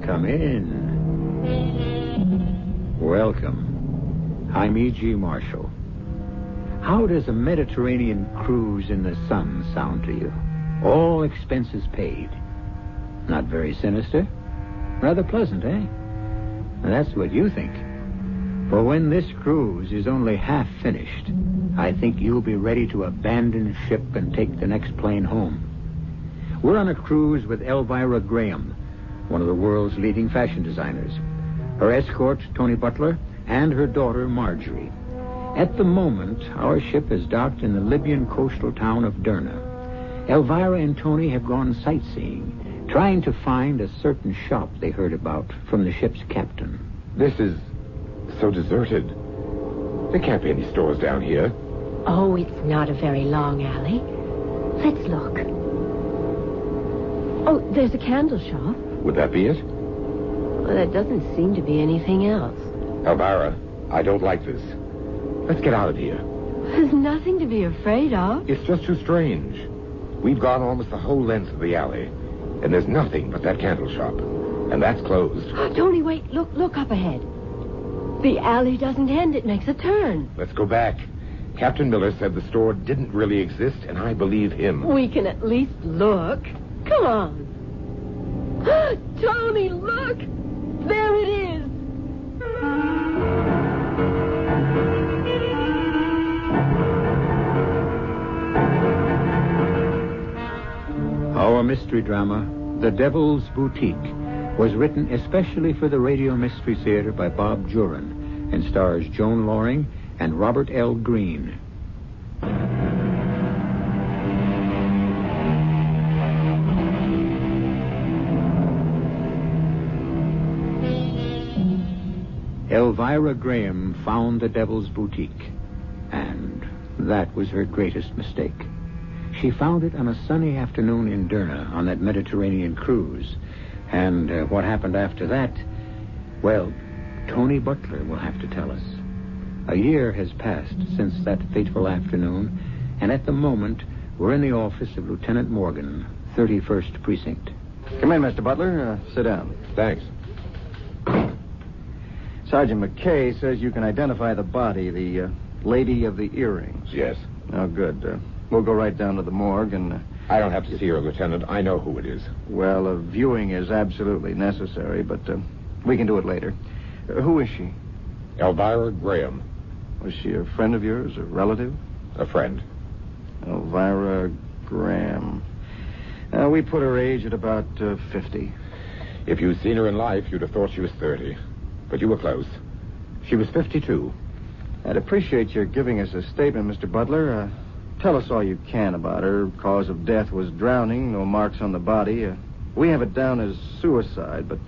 Come in. Welcome. I'm E.G. Marshall. How does a Mediterranean cruise in the sun sound to you? All expenses paid. Not very sinister? Rather pleasant, eh? That's what you think. For when this cruise is only half finished, I think you'll be ready to abandon ship and take the next plane home. We're on a cruise with Elvira Graham, one of the world's leading fashion designers, her escort, Tony Butler, and her daughter, Marjorie. At the moment, our ship is docked in the Libyan coastal town of Derna. Elvira and Tony have gone sightseeing, trying to find a certain shop they heard about from the ship's captain. This is so deserted. There can't be any stores down here. Oh, it's not a very long alley. Let's look. Oh, there's a candle shop. Would that be it? Well, there doesn't seem to be anything else. Elvira, I don't like this. Let's get out of here. There's nothing to be afraid of. It's just too strange. We've gone almost the whole length of the alley, and there's nothing but that candle shop. And that's closed. Tony, wait. Look up ahead. The alley doesn't end. It makes a turn. Let's go back. Captain Miller said the store didn't really exist, and I believe him. We can at least look. Come on. Tony, look! There it is! Our mystery drama, The Devil's Boutique, was written especially for the Radio Mystery Theater by Bob Joran and stars Joan Loring and Robert L. Greene. Elvira Graham found the Devil's Boutique, and that was her greatest mistake. She found it on a sunny afternoon in Derna on that Mediterranean cruise. And what happened after that, well, Tony Butler will have to tell us. A year has passed since that fateful afternoon, and at the moment, we're in the office of Lieutenant Morgan, 31st Precinct. Come in, Mr. Butler. Sit down. Thanks. Sergeant McKay says you can identify the body, the lady of the earrings. Yes. Oh, good. We'll go right down to the morgue and... I don't have to see her, Lieutenant. I know who it is. Well, a viewing is absolutely necessary, but we can do it later. Who is she? Elvira Graham. Was she a friend of yours, a relative? A friend. Elvira Graham. We put her age at about 50. If you'd seen her in life, you'd have thought she was 30. But you were close. She was 52. I'd appreciate your giving us a statement, Mr. Butler. Tell us all you can about her. Cause of death was drowning, no marks on the body. We have it down as suicide, but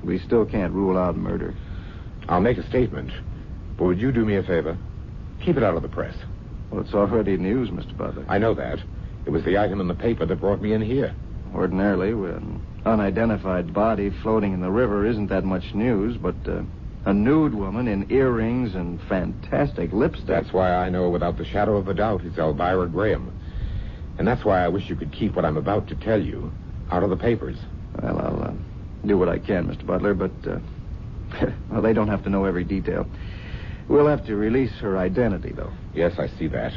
we still can't rule out murder. I'll make a statement, but would you do me a favor? Keep it out of the press. Well, it's already news, Mr. Butler. I know that. It was the item in the paper that brought me in here. Ordinarily, with an unidentified body floating in the river isn't that much news, but a nude woman in earrings and fantastic lipstick. That's why I know without the shadow of a doubt it's Elvira Graham. And that's why I wish you could keep what I'm about to tell you out of the papers. Well, I'll do what I can, Mr. Butler, but well, they don't have to know every detail. We'll have to release her identity, though. Yes, I see that.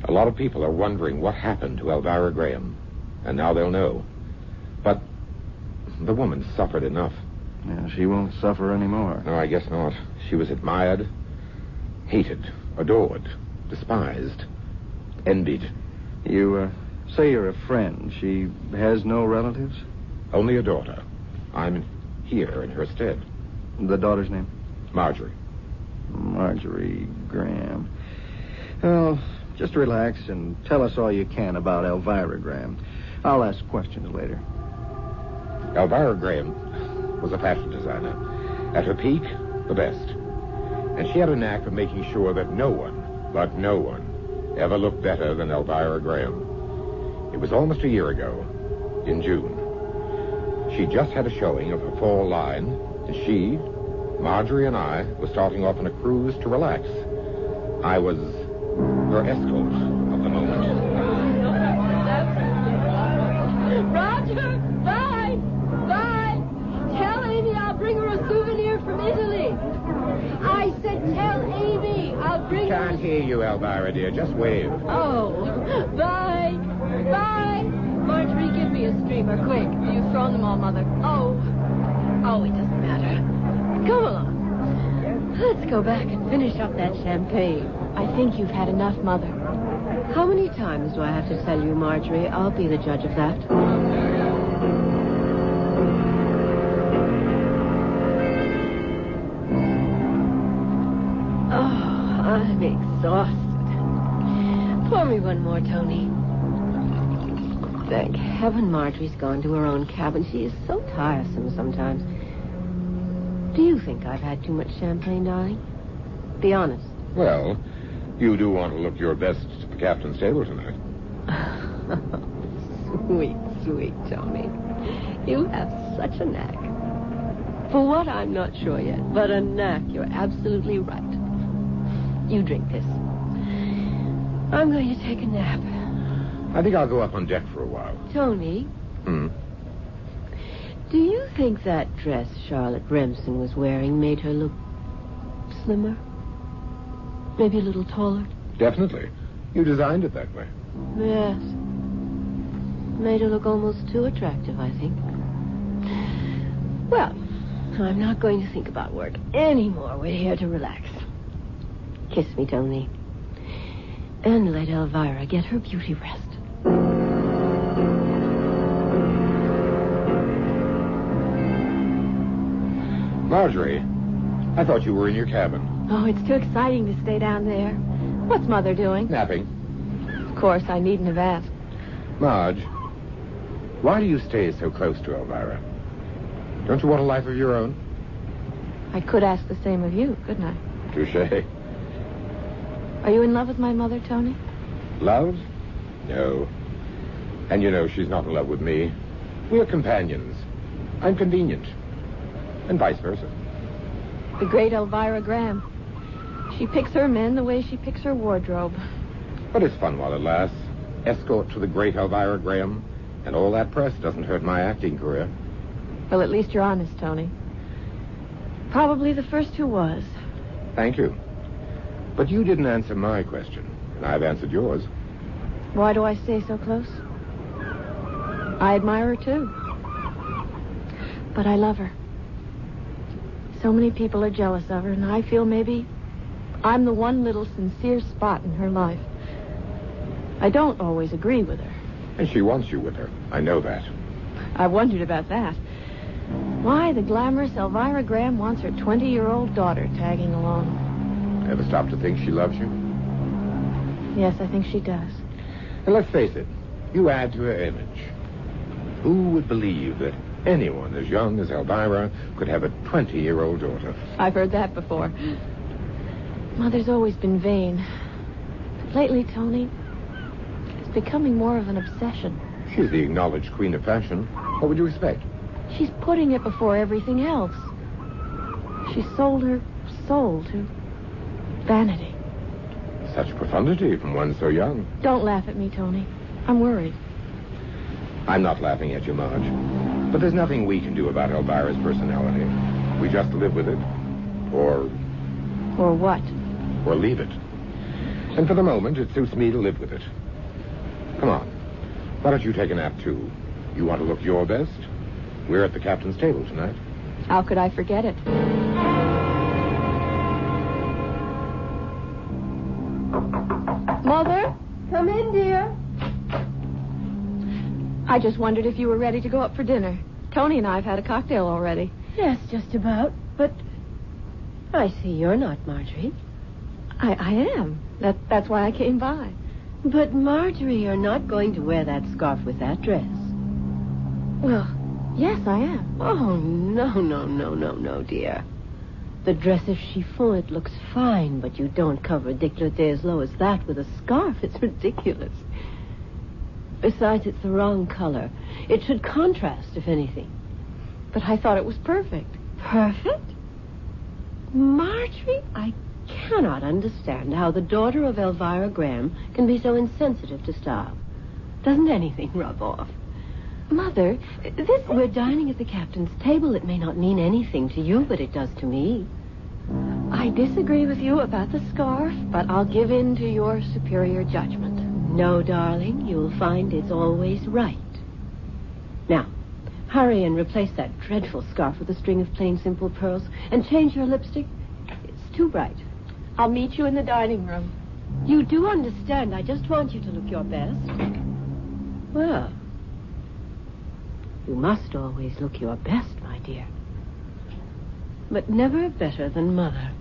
A lot of people are wondering what happened to Elvira Graham. And now they'll know. But the woman suffered enough. Yeah, she won't suffer anymore. No, I guess not. She was admired, hated, adored, despised, envied. You say you're a friend. She has no relatives? Only a daughter. I'm here in her stead. The daughter's name? Marjorie. Marjorie Graham. Well, just relax and tell us all you can about Elvira Graham. I'll ask questions later. Elvira Graham was a fashion designer. At her peak, the best. And she had a knack of making sure that no one, but no one, ever looked better than Elvira Graham. It was almost a year ago, in June. She just had a showing of her fall line, and she, Marjorie and I, were starting off on a cruise to relax. I was her escort of the moment. Roger! Bye! Bye! Bring Can't hear you, Elvira, dear. Just wave. Oh, bye. Bye. Marjorie, give me a streamer, quick. You've thrown them all, Mother. Oh, it doesn't matter. Come along. Let's go back and finish up that champagne. I think you've had enough, Mother. How many times do I have to tell you, Marjorie? I'll be the judge of that. Oh, I'm exhausted. Pour me one more, Tony. Thank heaven Marjorie's gone to her own cabin. She is so tiresome sometimes. Do you think I've had too much champagne, darling? Be honest. Well, you do want to look your best at the captain's table tonight. Sweet, sweet Tony. You have such a knack. For what, I'm not sure yet, but a knack. You're absolutely right. You drink this. I'm going to take a nap. I think I'll go up on deck for a while. Tony, Hmm? do you think that dress Charlotte Remsen was wearing made her look slimmer? Maybe a little taller? Definitely. You designed it that way. Yes. Made her look almost too attractive, I think. Well, I'm not going to think about work anymore. We're here to relax. Kiss me, Tony. And let Elvira get her beauty rest. Marjorie, I thought you were in your cabin. Oh, it's too exciting to stay down there. What's Mother doing? Napping. Of course, I needn't have asked. Marge, why do you stay so close to Elvira? Don't you want a life of your own? I could ask the same of you, couldn't I? Touché. Are you in love with my mother, Tony? Love? No. And you know she's not in love with me. We're companions. I'm convenient. And vice versa. The great Elvira Graham. She picks her men the way she picks her wardrobe. But it's fun while it lasts. Escort to the great Elvira Graham. And all that press doesn't hurt my acting career. Well, at least you're honest, Tony. Probably the first who was. Thank you. But you didn't answer my question. And I've answered yours. Why do I stay so close? I admire her, too. But I love her. So many people are jealous of her, and I feel maybe I'm the one little sincere spot in her life. I don't always agree with her. And she wants you with her. I know that. I wondered about that. Why the glamorous Elvira Graham wants her 20-year-old daughter tagging along. Ever stop to think she loves you? Yes, I think she does. And let's face it, you add to her image. Who would believe that anyone as young as Elvira could have a 20-year-old daughter? I've heard that before. Mother's always been vain. But lately, Tony, it's becoming more of an obsession. She's the acknowledged queen of fashion. What would you expect? She's putting it before everything else. She sold her soul to vanity. Such profundity from one so young. Don't laugh at me, Tony. I'm worried. I'm not laughing at you, Marge. But there's nothing we can do about Elvira's personality. We just live with it. Or what? Or leave it. And for the moment, it suits me to live with it. Come on. Why don't you take a nap, too? You want to look your best? We're at the captain's table tonight. How could I forget it? Mother? Come in, dear. I just wondered if you were ready to go up for dinner. Tony and I have had a cocktail already. Yes, just about. But I see you're not, Marjorie. I am. That's why I came by. But, Marjorie, you're not going to wear that scarf with that dress. Well, yes, I am. Oh, no, dear. The dress is chiffon. It looks fine, but you don't cover a décolleté as low as that with a scarf. It's ridiculous. Besides, it's the wrong color. It should contrast, if anything. But I thought it was perfect. Perfect? Marjorie, I cannot understand how the daughter of Elvira Graham can be so insensitive to style. Doesn't anything rub off? Mother, We're dining at the captain's table. It may not mean anything to you, but it does to me. I disagree with you about the scarf, but I'll give in to your superior judgment. No, darling, you'll find it's always right. Now, hurry and replace that dreadful scarf with a string of plain, simple pearls, and change your lipstick. It's too bright. I'll meet you in the dining room. You do understand. I just want you to look your best. Well, you must always look your best, my dear. But never better than Mother.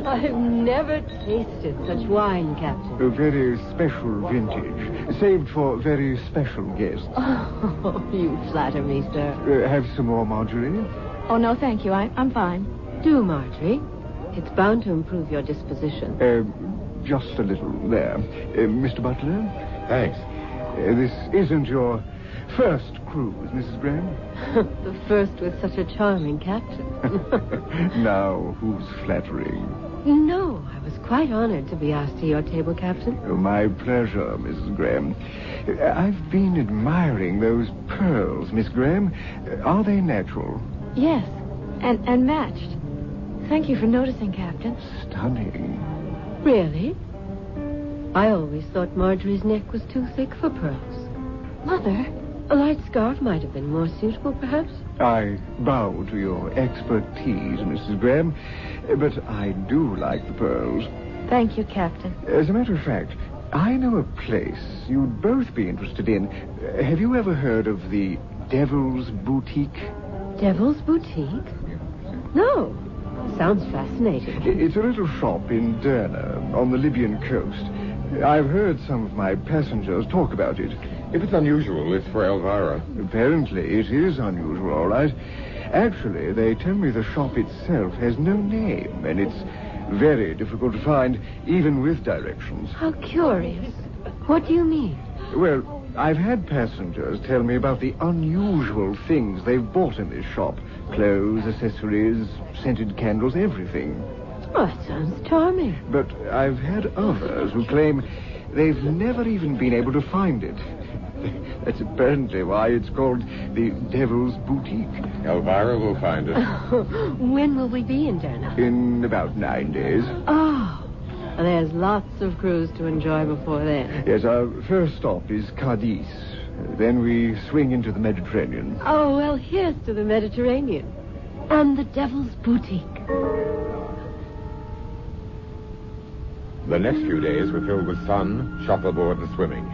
I've never tasted such wine, Captain. A very special vintage, saved for very special guests. Oh, you flatter me, sir. Have some more, Marjorie? Oh, no, thank you. I'm fine. Do, Marjorie. It's bound to improve your disposition. Just a little. There. Mr. Butler? Thanks. This isn't your first cruise, Mrs. Graham. The first with such a charming captain. Now, who's flattering? No, I was quite honored to be asked to your table, Captain. Oh, my pleasure, Mrs. Graham. I've been admiring those pearls, Miss Graham. Are they natural? Yes, and matched. Thank you for noticing, Captain. Stunning. Really? I always thought Marjorie's neck was too thick for pearls. Mother? A light scarf might have been more suitable, perhaps. I bow to your expertise, Mrs. Graham, but I do like the pearls. Thank you, Captain. As a matter of fact, I know a place you'd both be interested in. Have you ever heard of the Devil's Boutique? Devil's Boutique? No. Sounds fascinating. It's a little shop in Derna, on the Libyan coast. I've heard some of my passengers talk about it. If it's unusual, it's for Elvira. Apparently, it is unusual, all right. Actually, they tell me the shop itself has no name, and it's very difficult to find, even with directions. How curious. What do you mean? Well, I've had passengers tell me about the unusual things they've bought in this shop. Clothes, accessories, scented candles, everything. Oh, that sounds charming. But I've had others who claim they've never even been able to find it. That's apparently why it's called the Devil's Boutique. Elvira will find it. When will we be in Derna? In about 9 days. Oh, well, there's lots of cruise to enjoy before then. Yes, our first stop is Cadiz. Then we swing into the Mediterranean. Oh, well, here's to the Mediterranean. And the Devil's Boutique. The next few days were filled with sun, shuffleboard, and swimming.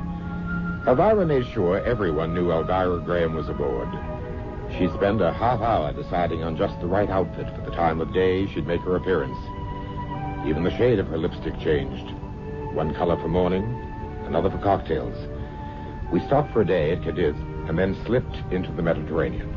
Elvira made sure everyone knew Elvira Graham was aboard. She'd spend a half hour deciding on just the right outfit for the time of day she'd make her appearance. Even the shade of her lipstick changed. One color for morning, another for cocktails. We stopped for a day at Cadiz and then slipped into the Mediterranean.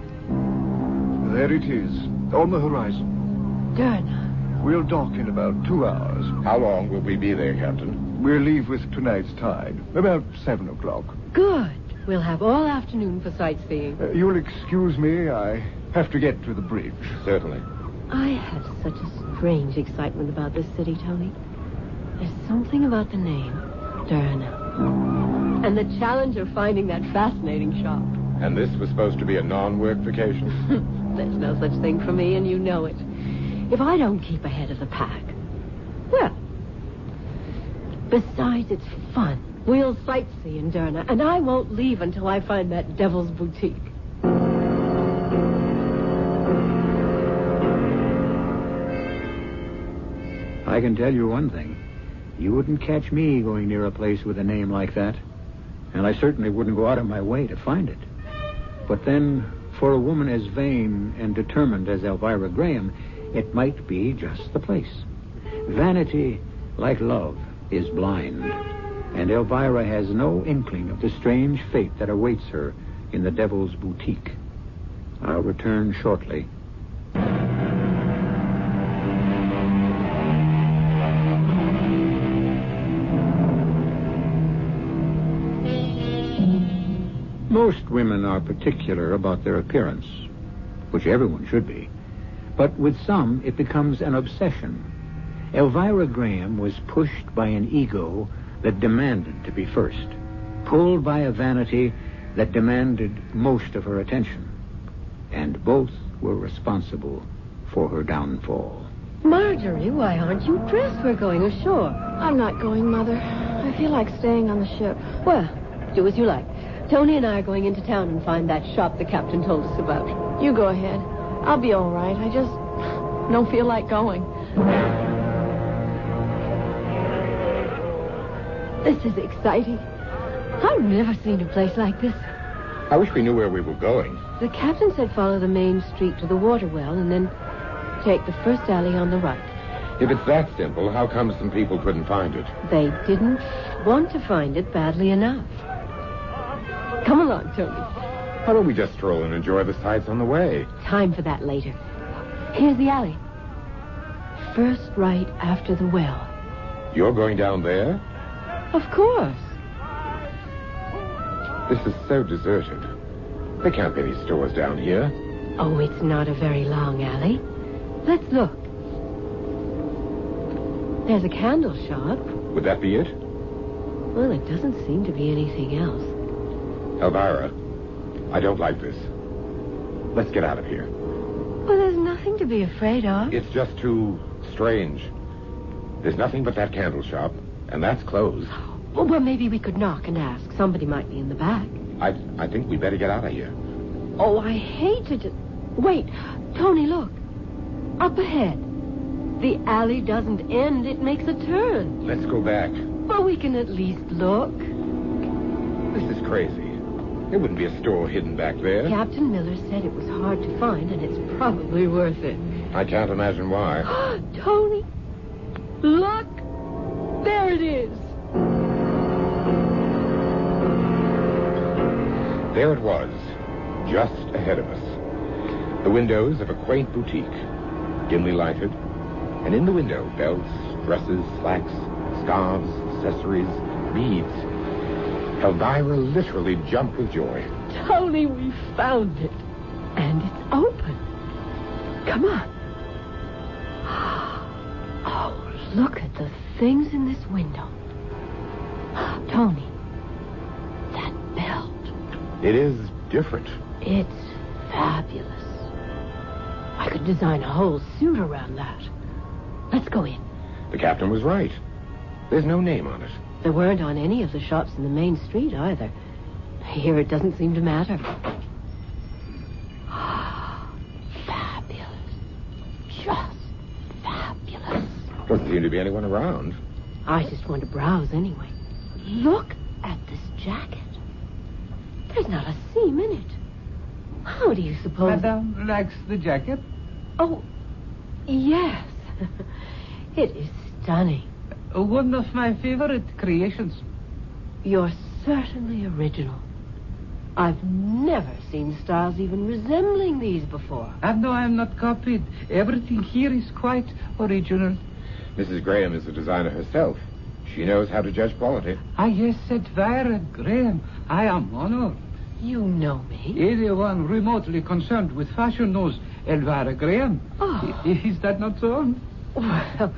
There it is, on the horizon. Derna. We'll dock in about 2 hours. How long will we be there, Captain? We'll leave with tonight's tide, about 7 o'clock. Good. We'll have all afternoon for sightseeing. You'll excuse me, I have to get to the bridge. Certainly. I have such a strange excitement about this city, Tony. There's something about the name, Derna. And the challenge of finding that fascinating shop. And this was supposed to be a non-work vacation? There's no such thing for me, and you know it. If I don't keep ahead of the pack, well, besides, it's fun. We'll sightsee in Derna, and I won't leave until I find that Devil's Boutique. I can tell you one thing. You wouldn't catch me going near a place with a name like that. And I certainly wouldn't go out of my way to find it. But then, for a woman as vain and determined as Elvira Graham, it might be just the place. Vanity, like love, is blind. And Elvira has no inkling of the strange fate that awaits her in the Devil's Boutique. I'll return shortly. Most women are particular about their appearance, which everyone should be. But with some, it becomes an obsession. Elvira Graham was pushed by an ego that demanded to be first, pulled by a vanity that demanded most of her attention. and both were responsible for her downfall. Marjorie, why aren't you dressed? We're going ashore. I'm not going, Mother. I feel like staying on the ship. Well, do as you like. Tony and I are going into town and find that shop the captain told us about. You go ahead. I'll be all right. I just don't feel like going. This is exciting. I've never seen a place like this. I wish we knew where we were going. The captain said follow the main street to the water well and then take the first alley on the right. If it's that simple, how come some people couldn't find it? They didn't want to find it badly enough. Come along, Tony. Why don't we just stroll and enjoy the sights on the way? Time for that later. Here's the alley. First right after the well. You're going down there? Of course. This is so deserted. There can't be any stores down here. Oh, it's not a very long alley. Let's look. There's a candle shop. Would that be it? Well, it doesn't seem to be anything else. Elvira, I don't like this. Let's get out of here. Well, there's nothing to be afraid of. It's just too strange. There's nothing but that candle shop, and that's closed. Well, maybe we could knock and ask. Somebody might be in the back. I think we better get out of here. Oh, I hate to just... Wait, Tony, look. Up ahead. The alley doesn't end, it makes a turn. Let's go back. But we can at least look. This is crazy. There wouldn't be a store hidden back there. Captain Miller said it was hard to find, and it's probably worth it. I can't imagine why. Tony, look! There it is. There it was, just ahead of us. The windows of a quaint boutique, dimly lighted. And in the window, belts, dresses, slacks, scarves, accessories, beads. Elvira literally jumped with joy. Tony, we found it. And it's open. Come on. Oh, look at the things in this window. Tony, that belt. It is different. It's fabulous. I could design a whole suit around that. Let's go in. The captain was right. There's no name on it. There weren't on any of the shops in the main street either. Here it doesn't seem to matter. Fabulous. Just fabulous. Doesn't seem to be anyone around. I just want to browse anyway. Look at this jacket. There's not a seam in it. How do you suppose... Madame likes the jacket? Oh, yes. It is stunning. One of my favorite creations. You're certainly original. I've never seen styles even resembling these before. And no, I'm not copied. Everything here is quite original. Mrs. Graham is a designer herself. She knows how to judge quality. Ah, yes, Elvira Graham. I am honored. You know me. Anyone remotely concerned with fashion knows Elvira Graham. Oh. Is that not so? Well,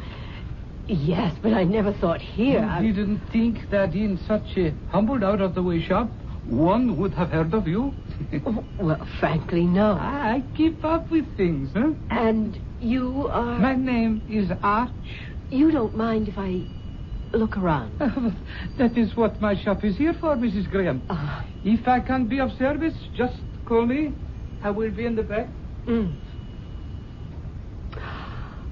yes, but I never thought here. You didn't think that in such a humbled, out-of-the-way shop, one would have heard of you? Well, frankly, no. I keep up with things, huh? And you are... My name is Arch. You don't mind if I look around? That is what my shop is here for, Mrs. Graham. If I can be of service, just call me. I will be in the back. Mm.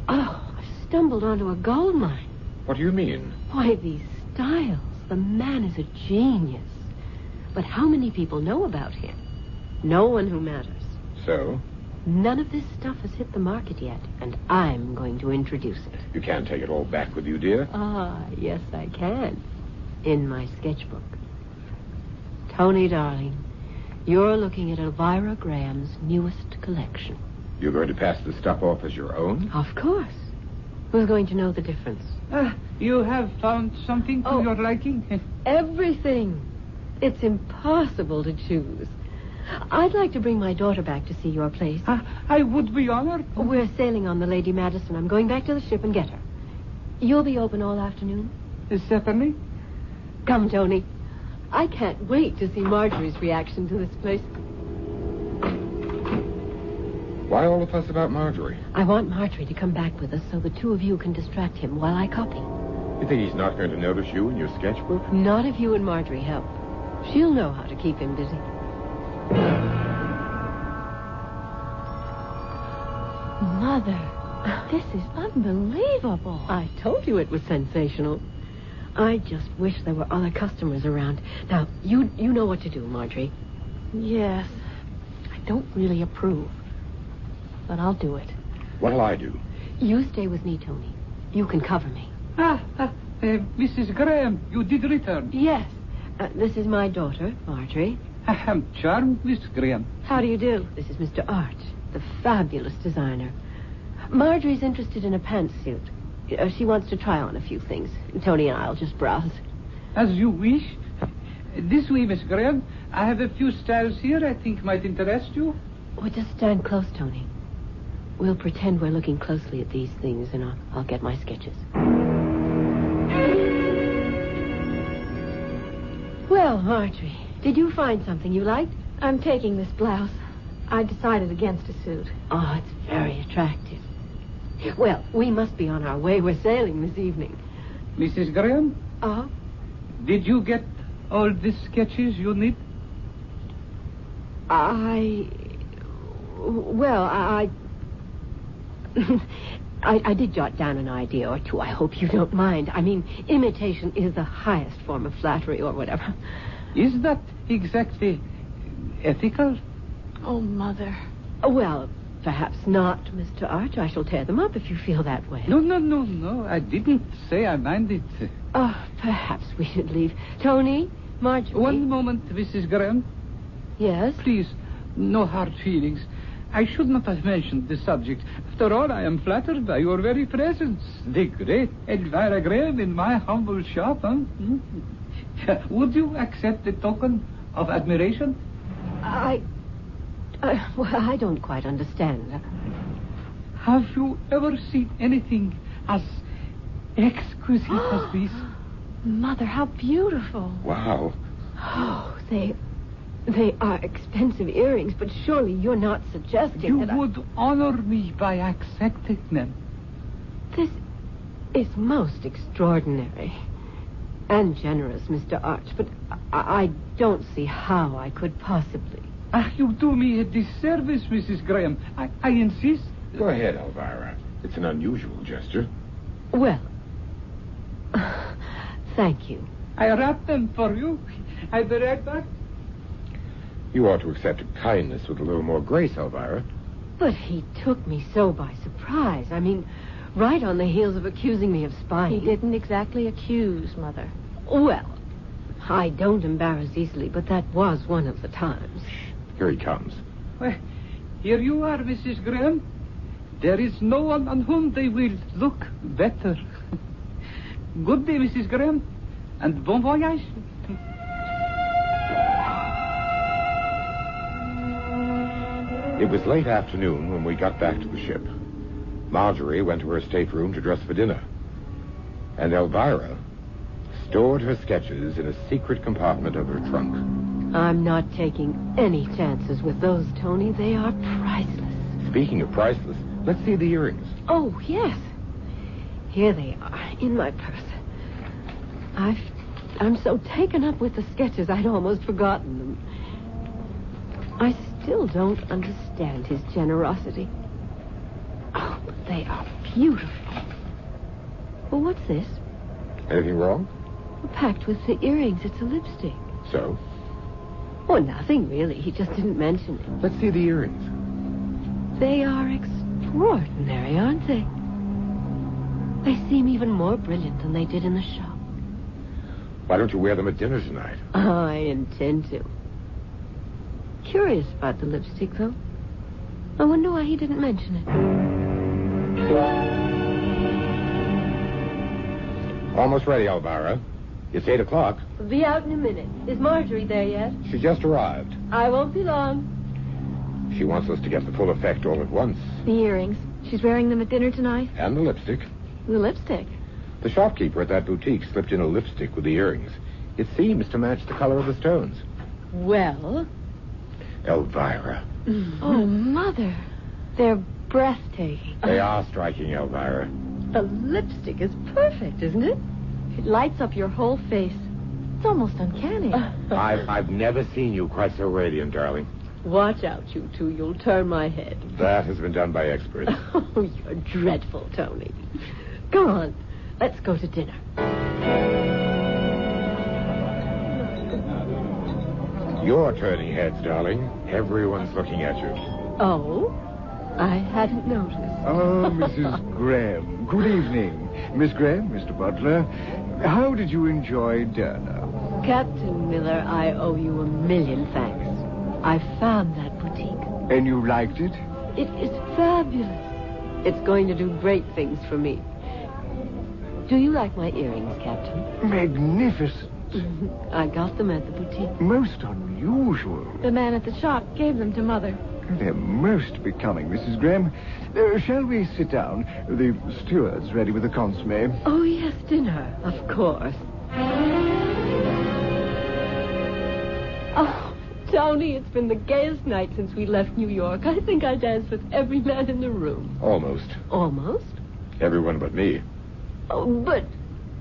Oh, I've stumbled onto a gold mine. What do you mean? Why, these styles. The man is a genius. But how many people know about him? No one who matters. So? None of this stuff has hit the market yet, and I'm going to introduce it. You can't take it all back with you, dear. Ah, yes, I can. In my sketchbook. Tony, darling, you're looking at Elvira Graham's newest collection. You're going to pass the stuff off as your own? Of course. Who's going to know the difference? You have found something to your liking? Everything. It's impossible to choose. I'd like to bring my daughter back to see your place. I would be honored. We're sailing on the Lady Madison. I'm going back to the ship and get her. You'll be open all afternoon? Certainly. Come, Tony. I can't wait to see Marjorie's reaction to this place. Why all the fuss about Marjorie? I want Marjorie to come back with us so the two of you can distract him while I copy. You think he's not going to notice you in your sketchbook? Not if you and Marjorie help. She'll know how to keep him busy. Mother, this is unbelievable. I told you it was sensational. I just wish there were other customers around. Now, you know what to do, Marjorie. Yes. I don't really approve. But I'll do it. What'll I do? You stay with me, Tony. You can cover me. Mrs. Graham, you did return. Yes. This is my daughter, Marjorie. I am charmed, Miss Graham. How do you do? This is Mr. Arch, the fabulous designer. Marjorie's interested in a pantsuit. She wants to try on a few things. Tony and I'll just browse. As you wish. This way, Miss Graham. I have a few styles here I think might interest you. Well, just stand close, Tony. We'll pretend we're looking closely at these things, and I'll get my sketches. Well, Marjorie, did you find something you liked? I'm taking this blouse. I decided against a suit. Oh, it's very attractive. Well, we must be on our way. We're sailing this evening. Mrs. Graham, did you get all the sketches you need? I did jot down an idea or two. I hope you don't mind. I mean, imitation is the highest form of flattery or whatever. Is that exactly ethical? Oh, Mother. Well, perhaps not, Mr. Arch. I shall tear them up if you feel that way. No. I didn't say I minded. Perhaps we should leave. Tony, Marjorie. One moment, Mrs. Graham. Yes? Please, no hard feelings. I should not have mentioned the subject. After all, I am flattered by your very presence. The great Elvira Graham in my humble shop, huh? Would you accept the token of admiration? Well, I don't quite understand. Have you ever seen anything as exquisite as this? Mother, how beautiful. Wow. Oh, they are expensive earrings, but surely you're not suggesting You that would honor me by accepting them. This is most extraordinary and generous, Mr. Arch, but I don't see how I could possibly. You do me a disservice, Mrs. Graham. I insist. Go ahead, Elvira. It's an unusual gesture. Well, thank you. I wrap them for you. I'll be right back. You ought to accept kindness with a little more grace, Elvira. But he took me so by surprise. I mean, right on the heels of accusing me of spying. He didn't exactly accuse, Mother. Well, I don't embarrass easily, but that was one of the times. Here he comes. Well, here you are, Mrs. Graham. There is no one on whom they will look better. Good day, Mrs. Graham, and bon voyage. It was late afternoon when we got back to the ship. Marjorie went to her stateroom to dress for dinner. And Elvira stored her sketches in a secret compartment of her trunk. I'm not taking any chances with those, Tony. They are priceless. Speaking of priceless, let's see the earrings. Oh, yes. Here they are, in my purse. I'm so taken up with the sketches, I'd almost forgotten them. I still don't understand his generosity. Oh, but they are beautiful. Well, what's this? Anything wrong? Packed with the earrings. It's a lipstick. So? Oh, nothing, really. He just didn't mention it. Let's see the earrings. They are extraordinary, aren't they? They seem even more brilliant than they did in the shop. Why don't you wear them at dinner tonight? I intend to. Curious about the lipstick, though. I wonder why he didn't mention it. Almost ready, Elvira. It's 8 o'clock. Be out in a minute. Is Marjorie there yet? She just arrived. I won't be long. She wants us to get the full effect all at once. The earrings. She's wearing them at dinner tonight? And the lipstick. The lipstick? The shopkeeper at that boutique slipped in a lipstick with the earrings. It seems to match the color of the stones. Well? Elvira. Oh, Mother. They're breathtaking. They are striking, Elvira. The lipstick is perfect, isn't it? It lights up your whole face. It's almost uncanny. I've never seen you quite so radiant, darling. Watch out, you two. You'll turn my head. That has been done by experts. Oh, you're dreadful, Tony. Go on. Let's go to dinner. You're turning heads, darling. Everyone's looking at you. Oh? I hadn't noticed. Oh, Mrs. Graham. Good evening. Miss Graham, Mr. Butler. How did you enjoy dinner? Captain Miller, I owe you a million thanks. I found that boutique. And you liked it? It is fabulous. It's going to do great things for me. Do you like my earrings, Captain? Magnificent. I got them at the boutique. Most unusual. The man at the shop gave them to Mother. They're most becoming, Mrs. Graham. Shall we sit down? The steward's ready with the consomme. Oh, yes, dinner, of course. Oh, Tony, it's been the gayest night since we left New York. I think I danced with every man in the room. Almost. Almost? Everyone but me. Oh, but...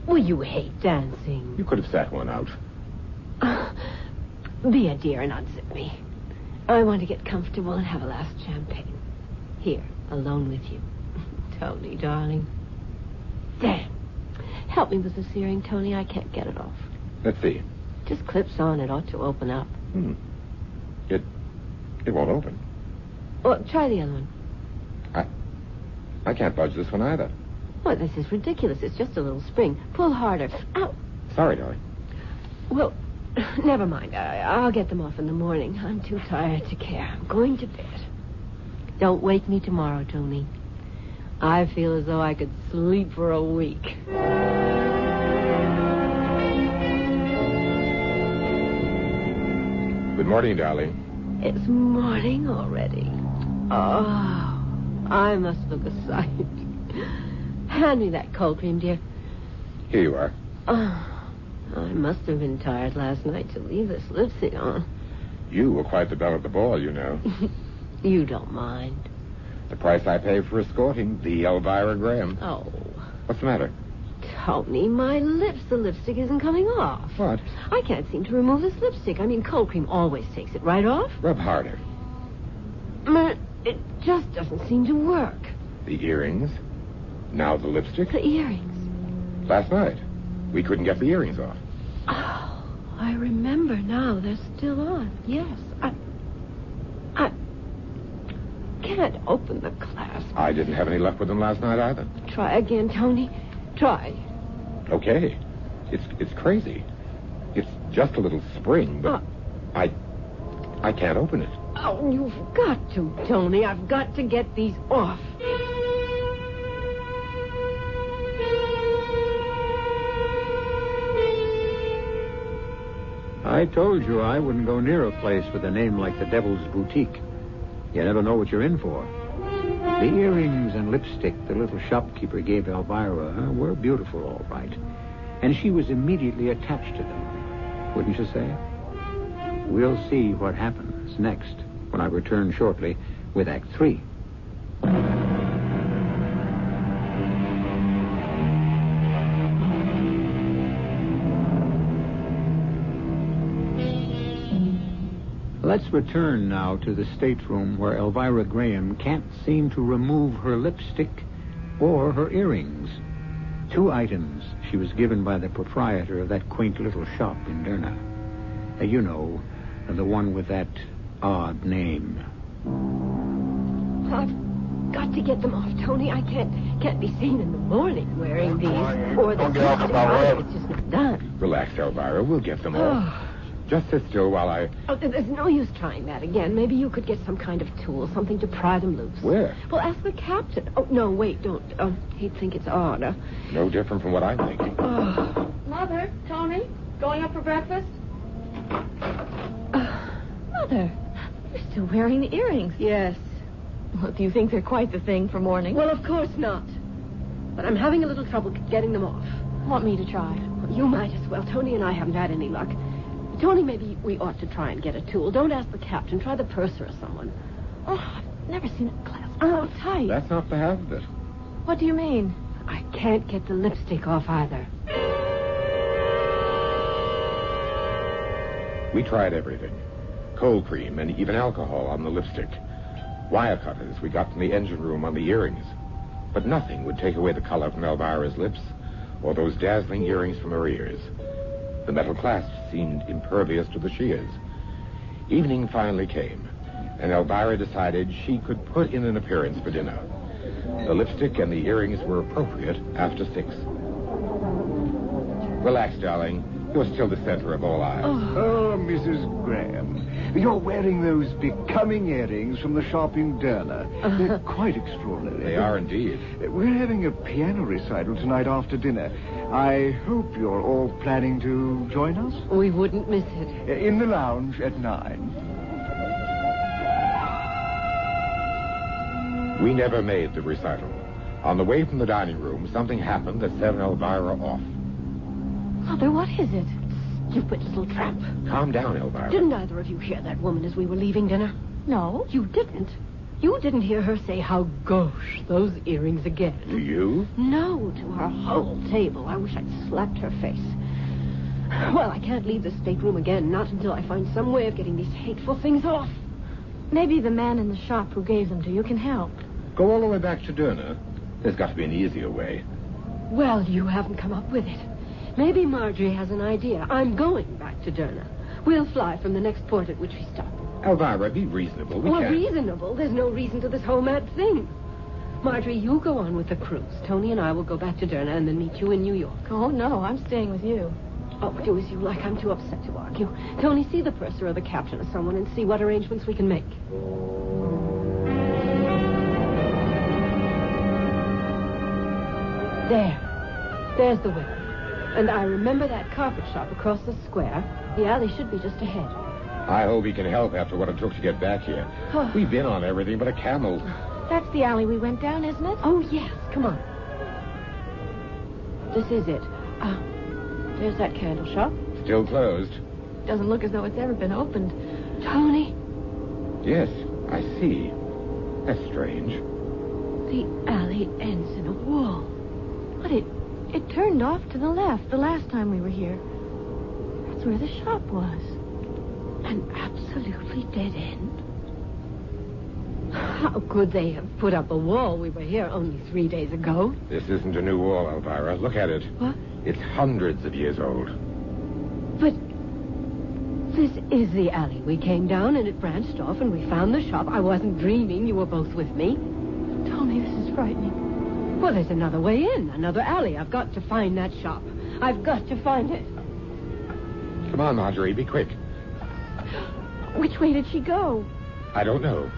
Well, you hate dancing. You could have sat one out. Be a dear and unzip me. I want to get comfortable and have a last champagne. Here, alone with you. Tony, darling. Damn. Help me with this earring, Tony. I can't get it off. Let's see. Just clips on. It ought to open up. It won't open. Well, try the other one. I can't budge this one either. Well, this is ridiculous. It's just a little spring. Pull harder. Ow. Sorry, darling. Well, never mind. I'll get them off in the morning. I'm too tired to care. I'm going to bed. Don't wake me tomorrow, Tony. I feel as though I could sleep for a week. Good morning, darling. It's morning already. Oh, I must look a sight. Hand me that cold cream, dear. Here you are. Oh, I must have been tired last night to leave this lipstick on. You were quite the belle of the ball, you know. You don't mind. The price I pay for escorting the Elvira Graham. Oh. What's the matter? Tony, my lips. The lipstick isn't coming off. What? I can't seem to remove this lipstick. I mean, cold cream always takes it right off. Rub harder. It just doesn't seem to work. The earrings. Now the lipstick. The earrings. Last night, we couldn't get the earrings off. Oh, I remember now. They're still on. Yes. I can't open the clasp. I didn't have any luck with them last night either. Try again, Tony. Try. Okay. It's crazy. It's just a little spring, but I can't open it. Oh, you've got to, Tony. I've got to get these off. I told you I wouldn't go near a place with a name like the Devil's Boutique. You never know what you're in for. The earrings and lipstick the little shopkeeper gave Elvira were beautiful, all right. And she was immediately attached to them. Wouldn't you say? We'll see what happens next when I return shortly with Act 3. Let's return now to the stateroom where Elvira Graham can't seem to remove her lipstick or her earrings. 2 items she was given by the proprietor of that quaint little shop in Derna. You know, the one with that odd name. I've got to get them off, Tony. I can't be seen in the morning wearing these. Or the it's just not done. Relax, Elvira. We'll get them off. Just sit still while I... Oh, there's no use trying that again. Maybe you could get some kind of tool, something to pry them loose. Where? Well, ask the captain. Oh, no, wait, don't. He'd think it's odd. No different from what I'm thinking. Mother, Tony, going up for breakfast? Mother, you're still wearing the earrings. Yes. Well, do you think they're quite the thing for morning? Well, of course not. But I'm having a little trouble getting them off. Want me to try? Well, you might as well. Tony and I haven't had any luck. Tony, maybe we ought to try and get a tool. Don't ask the captain. Try the purser or someone. Oh, I've never seen a clasp Oh, tight. That's not the half of it. What do you mean? I can't get the lipstick off either. We tried everything. Cold cream and even alcohol on the lipstick. Wire cutters we got from the engine room on the earrings. But nothing would take away the color from Elvira's lips or those dazzling earrings from her ears. The metal clasp seemed impervious to the shears. Evening finally came, and Elvira decided she could put in an appearance for dinner. The lipstick and the earrings were appropriate after 6. Relax, darling. You're still the center of all eyes. Oh, Mrs. Graham, you're wearing those becoming earrings from the shop in Derna. They're quite extraordinary. They are indeed. We're having a piano recital tonight after dinner. I hope you're all planning to join us. We wouldn't miss it. In the lounge at 9. We never made the recital. On the way from the dining room, something happened that set Elvira off. Mother, what is it? Stupid little tramp. Calm down, Elvira. Didn't either of you hear that woman as we were leaving dinner? No. You didn't. You didn't hear her say how gauche those earrings again. Do you? No, to her whole table. I wish I'd slapped her face. Well, I can't leave the stateroom again, not until I find some way of getting these hateful things off. Maybe the man in the shop who gave them to you can help. Go all the way back to Derna. There's got to be an easier way. Well, you haven't come up with it. Maybe Marjorie has an idea. I'm going back to Derna. We'll fly from the next port at which we stop. Elvira, be reasonable. We can't... Reasonable? There's no reason to this whole mad thing. Marjorie, you go on with the cruise. Tony and I will go back to Derna and then meet you in New York. Oh, no, I'm staying with you. Oh, do as you like. I'm too upset to argue. Tony, see the purser or the captain or someone and see what arrangements we can make. There's the window. And I remember that carpet shop across the square. The alley should be just ahead. I hope he can help after what it took to get back here. Oh. We've been on everything but a camel. That's the alley we went down, isn't it? Oh, yes. Come on. This is it. There's that candle shop. Still closed. Doesn't look as though it's ever been opened. Tony, Yes, I see. That's strange. the alley ends in a wall. But it turned off to the left the last time we were here. That's where the shop was. An absolutely dead end. How could they have put up a wall? We were here only 3 days ago. This isn't a new wall, Elvira. Look at it. What? It's hundreds of years old. But this is the alley. We came down and it branched off and we found the shop. I wasn't dreaming. You were both with me. Tony, this is frightening. Well, there's another way in, another alley. I've got to find that shop. I've got to find it. Come on, Marjorie, be quick. Which way did she go? I don't know.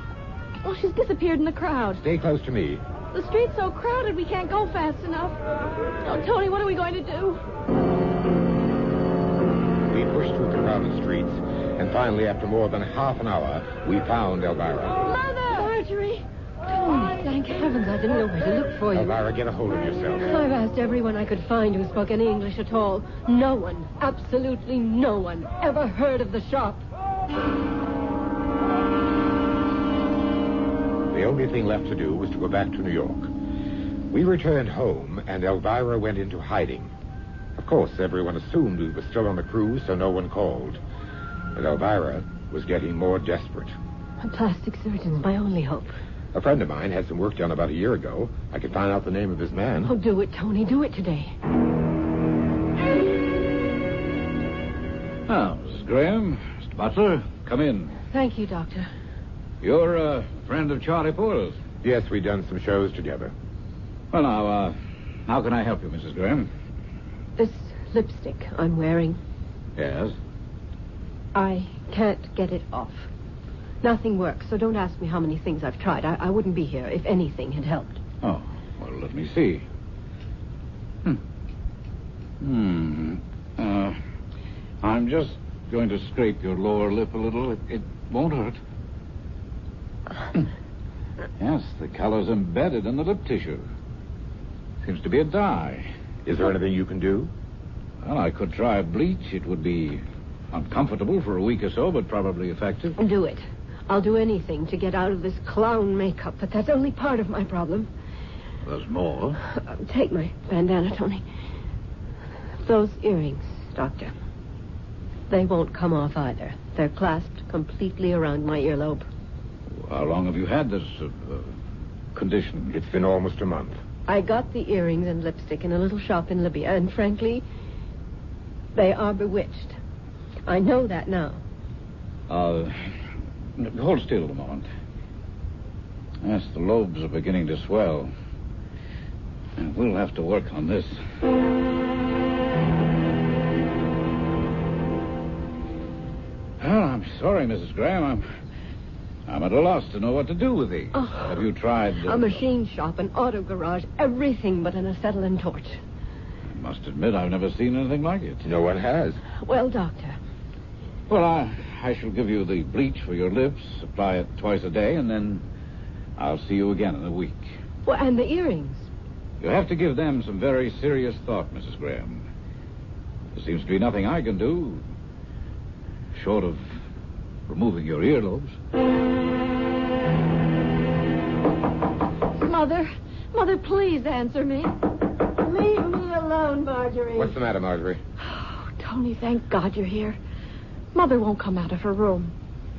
Well, she's disappeared in the crowd. Stay close to me. The street's so crowded we can't go fast enough. Oh, Tony, what are we going to do? We pushed through the crowded streets, and finally, after more than half an hour, we found Elvira. Mother! Marjorie! Tony, thank heavens I didn't know where to look for you. Elvira, get a hold of yourself. I've asked everyone I could find who spoke any English at all. No one, absolutely no one, ever heard of the shop. The only thing left to do was to go back to New York. We returned home, and Elvira went into hiding. Of course, everyone assumed we were still on the cruise, so no one called. But Elvira was getting more desperate. A plastic surgeon's my only hope. A friend of mine had some work done about a year ago. I could find out the name of his man. Oh, do it, Tony. Do it today. Now, Mrs. Graham, Mr. Butler, come in. Thank you, Doctor. You're a friend of Charlie Porter's. Yes, we'd done some shows together. Well, now, how can I help you, Mrs. Graham? This lipstick I'm wearing, Yes? I can't get it off. Nothing works, so don't ask me how many things I've tried. I wouldn't be here if anything had helped. Oh, well, let me see. I'm just going to scrape your lower lip a little. It won't hurt. Yes, the color's embedded in the lip tissue. Seems to be a dye. Is there anything you can do? Well, I could try bleach. It would be uncomfortable for a week or so, but probably effective. Do it. I'll do anything to get out of this clown makeup, but that's only part of my problem. There's more. Take my bandana, Tony. Those earrings, Doctor. They won't come off either. They're clasped completely around my earlobe. How long have you had this condition? It's been almost a month. I got the earrings and lipstick in a little shop in Libya, and frankly, they are bewitched. I know that now. Hold still a moment. Yes, the lobes are beginning to swell. And we'll have to work on this. Well, I'm sorry, Mrs. Graham. I'm at a loss to know what to do with these. Oh. Have you tried... A machine shop, an auto garage, everything but an acetylene torch. I must admit I've never seen anything like it. No one has. Well, Doctor, Well, I shall give you the bleach for your lips, apply it twice a day, and then I'll see you again in a week. well, and the earrings. You have to give them some very serious thought, Mrs. Graham. There seems to be nothing I can do, short of removing your earlobes. Mother, please answer me. Leave me alone, Marjorie. What's the matter, Marjorie? Oh, Tony, thank God you're here. Mother won't come out of her room.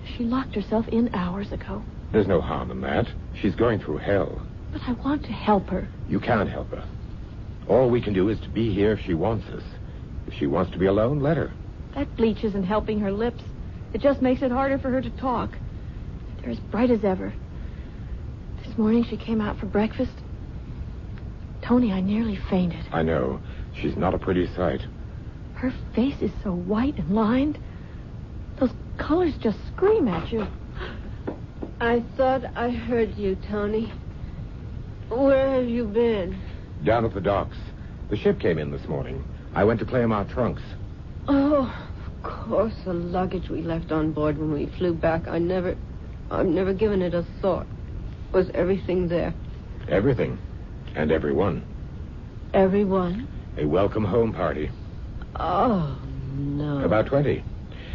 She locked herself in hours ago. There's no harm in that. She's going through hell. But I want to help her. You can't help her. All we can do is to be here if she wants us. If she wants to be alone, let her. That bleach isn't helping her lips. It just makes it harder for her to talk. They're as bright as ever. This morning she came out for breakfast. Tony, I nearly fainted. I know. She's not a pretty sight. Her face is so white and lined. Those colors just scream at you. I thought I heard you, Tony. Where have you been? Down at the docks. The ship came in this morning. I went to claim our trunks. Oh, of course, the luggage we left on board when we flew back. I've never given it a thought. Was everything there? Everything. And everyone. Everyone? A welcome home party. Oh, no. About 20.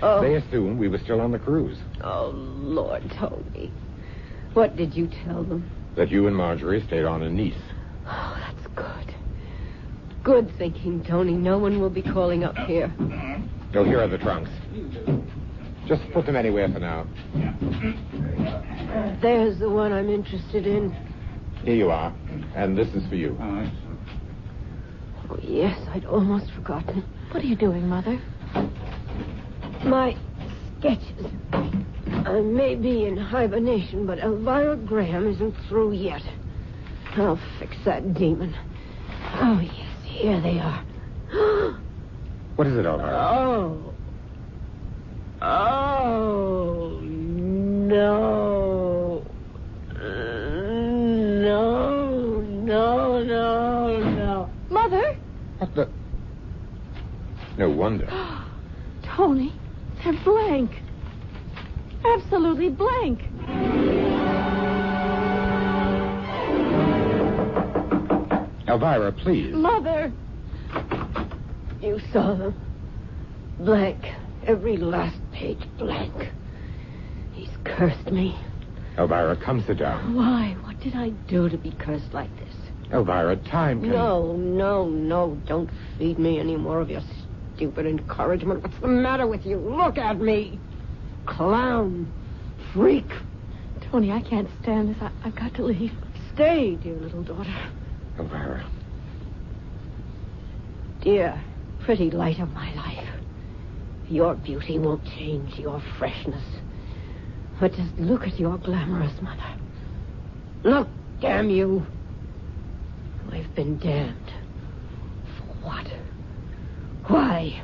Oh. They assumed we were still on the cruise. Oh, Lord, Tony. What did you tell them? That you and Marjorie stayed on in Nice. Oh, that's good. Good thinking, Tony. No one will be calling up here. Oh, here are the trunks. Just put them anywhere for now. There's the one I'm interested in. Here you are. And this is for you. Oh, yes, I'd almost forgotten. What are you doing, Mother? My sketches. I may be in hibernation, but Elvira Graham isn't through yet. I'll fix that demon. Oh, yes, here they are. What is it, Elvira? Oh. Oh, no. No. Mother? What the... No wonder. Tony, they're blank. Absolutely blank. Elvira, please. Mother. You saw them. Blank. Every last page blank. He's cursed me. Elvira, come sit down. Why? What did I do to be cursed like this? Elvira, time can... No. Don't feed me any more of your stupid encouragement. What's the matter with you? Look at me. Clown. Freak. Tony, I can't stand this. I've got to leave. Stay, dear little daughter. Elvira. Dear, pretty light of my life. Your beauty won't change your freshness. But just look at your glamorous mother. Look, damn you. I've been damned. For what? Why?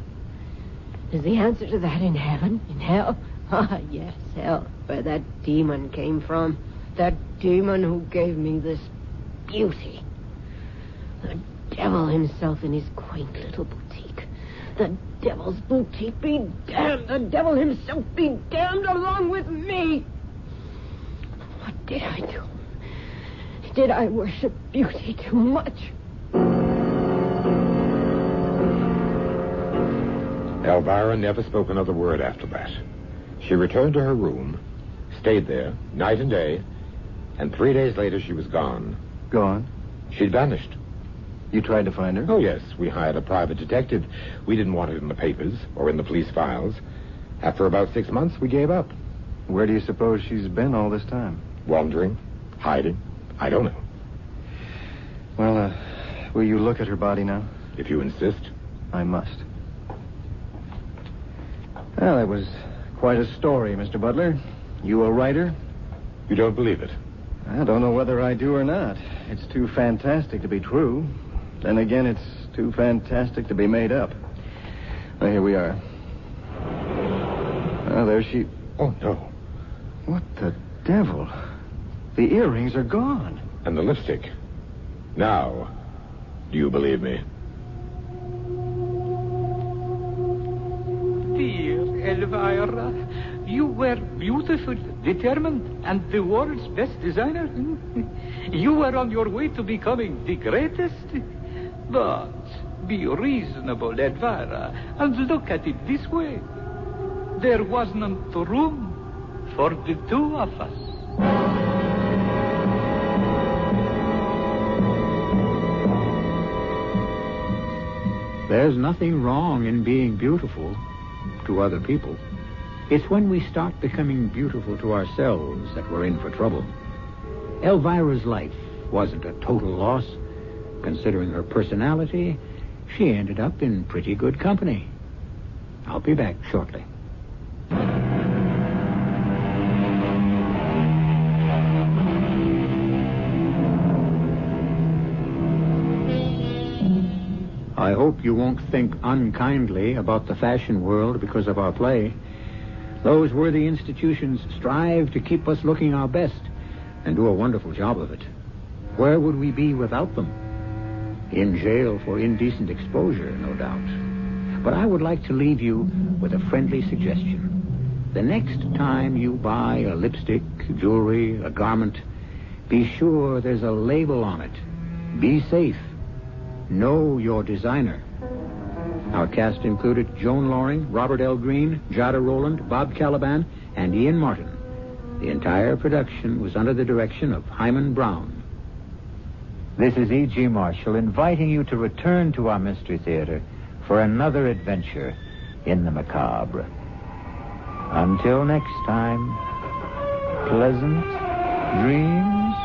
Is the answer to that in heaven? In hell? Ah, yes, hell. Where that demon came from. That demon who gave me this beauty. The devil himself in his quaint little boutique. The devil's boutique be damned. The devil himself be damned along with me. What did I do? Did I worship beauty too much? Elvira never spoke another word after that. She returned to her room, stayed there, night and day, and 3 days later she was gone. Gone? She'd vanished. You tried to find her? Oh, yes. We hired a private detective. We didn't want it in the papers or in the police files. After about 6 months, we gave up. Where do you suppose she's been all this time? Wandering, hiding. I don't know. Well, will you look at her body now? If you insist. I must. Well, that was quite a story, Mr. Butler. You a writer? You don't believe it? I don't know whether I do or not. It's too fantastic to be true. Then again, it's too fantastic to be made up. Well, here we are. Oh, there she... Oh, no. What the devil? The earrings are gone. And the lipstick. Now, do you believe me? Dear Elvira, you were beautiful, determined, and the world's best designer. You were on your way to becoming the greatest. But be reasonable, Elvira, and look at it this way. There wasn't room for the two of us. There's nothing wrong in being beautiful to other people. It's when we start becoming beautiful to ourselves that we're in for trouble. Elvira's life wasn't a total loss. Considering her personality, she ended up in pretty good company. I'll be back shortly. I hope you won't think unkindly about the fashion world because of our play. Those worthy institutions strive to keep us looking our best and do a wonderful job of it. Where would we be without them? In jail for indecent exposure, no doubt. But I would like to leave you with a friendly suggestion. The next time you buy a lipstick, jewelry, a garment, be sure there's a label on it. Be safe. Know your designer. Our cast included Joan Loring, Robert L. Green, Jada Rowland, Bob Caliban, and Ian Martin. The entire production was under the direction of Hyman Brown. This is E.G. Marshall inviting you to return to our Mystery Theater for another adventure in the macabre. Until next time, pleasant dreams.